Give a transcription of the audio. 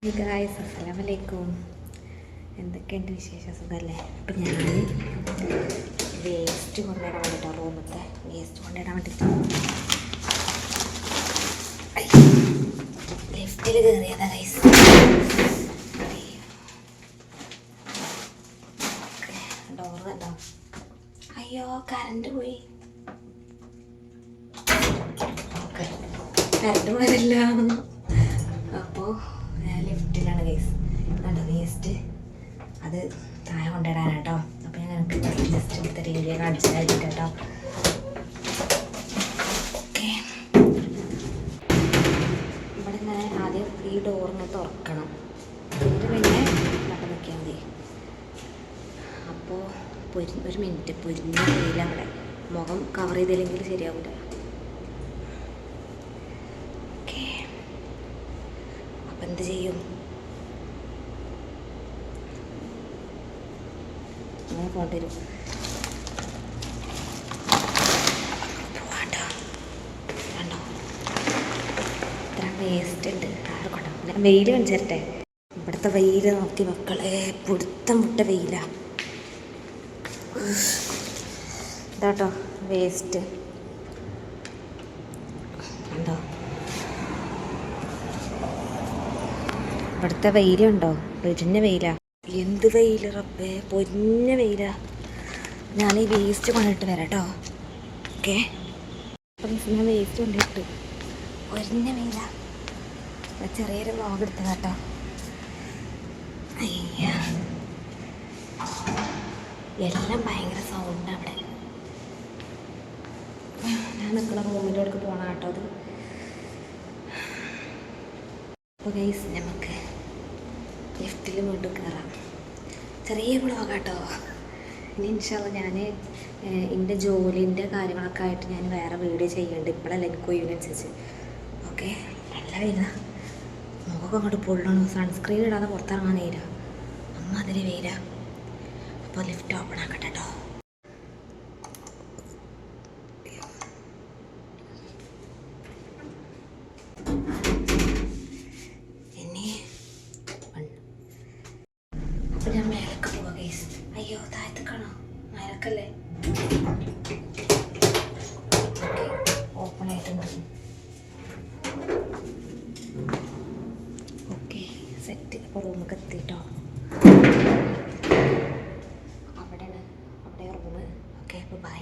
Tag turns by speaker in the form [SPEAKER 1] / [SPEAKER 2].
[SPEAKER 1] Hey guys, അസ്സലാമു അലൈക്കും. എന്തൊക്കെയുണ്ട് വിശേഷം? സുഖമല്ലേ? അപ്പം ഞാൻ വേസ്റ്റ് കൊണ്ടിടാൻ വേണ്ടിയിട്ടോ, റൂമത്തെ വേസ്റ്റ് കൊണ്ടിടാൻ വേണ്ടിയിട്ട് ലിഫ്റ്റിൽ കയറിയതാ ഗൈസ്. ഡോറ് കണ്ടോ? അയ്യോ, കറണ്ട് പോയി. കറണ്ട് പോയതല്ല. അപ്പോൾ ലിഫ്റ്റിലാണ് ഗൈസ്. കണ്ടോ വേസ്റ്റ്? അത് താഴെ കൊണ്ടിടാൻ കേട്ടോ. അപ്പോൾ ഞാൻ എനിക്ക് ജസ്റ്റ് എടുത്ത രീതിയെ കാണിച്ചതായിട്ട് കേട്ടോ. ഓക്കെ, ഇവിടെ ഇങ്ങനെ ആദ്യം ഈ ഡോറിനെ തുറക്കണം, എന്നിട്ട് പിന്നെ നട നിൽക്കിയാൽ മതി. അപ്പോൾ ഒരു മിനിറ്റ് പൊരിഞ്ഞ വെയില അവിടെ, മുഖം കവർ ചെയ്തില്ലെങ്കിൽ ശരിയാവില്ല. ഓക്കെ, അപ്പം എന്ത് ചെയ്യും? അങ്ങനെ കൊണ്ടുവരും. പോവാണ്ടോ? കണ്ടോ ഇത്ര വേസ്റ്റ് ഉണ്ട്. ആരെ കൊണ്ടോ? ഞാൻ വെയിൽ കാണിച്ചിരട്ടെ. ഇവിടുത്തെ വെയിൽ നോക്കി മക്കളെ, പൊടുത്തം മുട്ട വെയിലാ. ഇതാട്ടോ വേസ്റ്റ് കണ്ടോ? ഇവിടുത്തെ വെയിലുണ്ടോ? പൊരിഞ്ഞ വെയിലാ. എന്ത് വെയിൽ റബ്ബേ, പൊരിഞ്ഞ വെയിലാ. ഞാൻ ഈ വേസ്റ്റ് കൊണ്ടിട്ട് വരാം കേട്ടോ. ഓക്കെ, അപ്പം ഞാൻ വേസ്റ്റ് കൊണ്ടിട്ട് പൊരിഞ്ഞ വെയിലാ. ചെറിയൊരു വ്ളോഗ് എടുത്തതാ കേട്ടോ. അയ്യ, എല്ലാം ഭയങ്കര സൗണ്ട് അവിടെ. ഞാൻ നിൽക്കുന്ന റൂമിൻ്റെ അടുക്ക് പോകണം കേട്ടോ. അത് അപ്പോൾ ഗൈസ്, നമുക്ക് ലിഫ്റ്റിൽ വീണ്ടും കയറാം. ചെറിയ വ്ളോഗ് കേട്ടോ. ഇനി ഇൻഷാല്ലാ ഞാൻ എൻ്റെ ജോലിൻ്റെ കാര്യങ്ങളൊക്കെ ആയിട്ട് ഞാൻ വേറെ വീഡിയോ ചെയ്യുന്നുണ്ട്. ഇപ്പോഴല്ല, എനിക്ക് ഒഴിവിനനുസരിച്ച്. ഓക്കെ, നല്ല വെയില, മുഖമൊക്കെ അങ്ങോട്ട് പൊള്ളണം. സൺസ്ക്രീൻ ഇടാതെ പുറത്തിറങ്ങാൻ നേരാ, അമ്മ അതിൽ വെയില. അപ്പോൾ ലിഫ്റ്റ് ഓപ്പൺ ആക്കട്ടെ കേട്ടോ. അപ്പം ഞാൻ മേലക്ക് പോവാം ഗൈസ്. അയ്യോ, താഴത്തേക്കാണോ? മേലക്കല്ലേ? ഓപ്പൺ ആയിട്ടുണ്ട്. Okay, set. അപ്പോൾ റൂമൊക്കെ എത്തിയിട്ടോ. അവിടെ റൂമ്. ഓക്കെ, അപ്പോൾ ബൈ.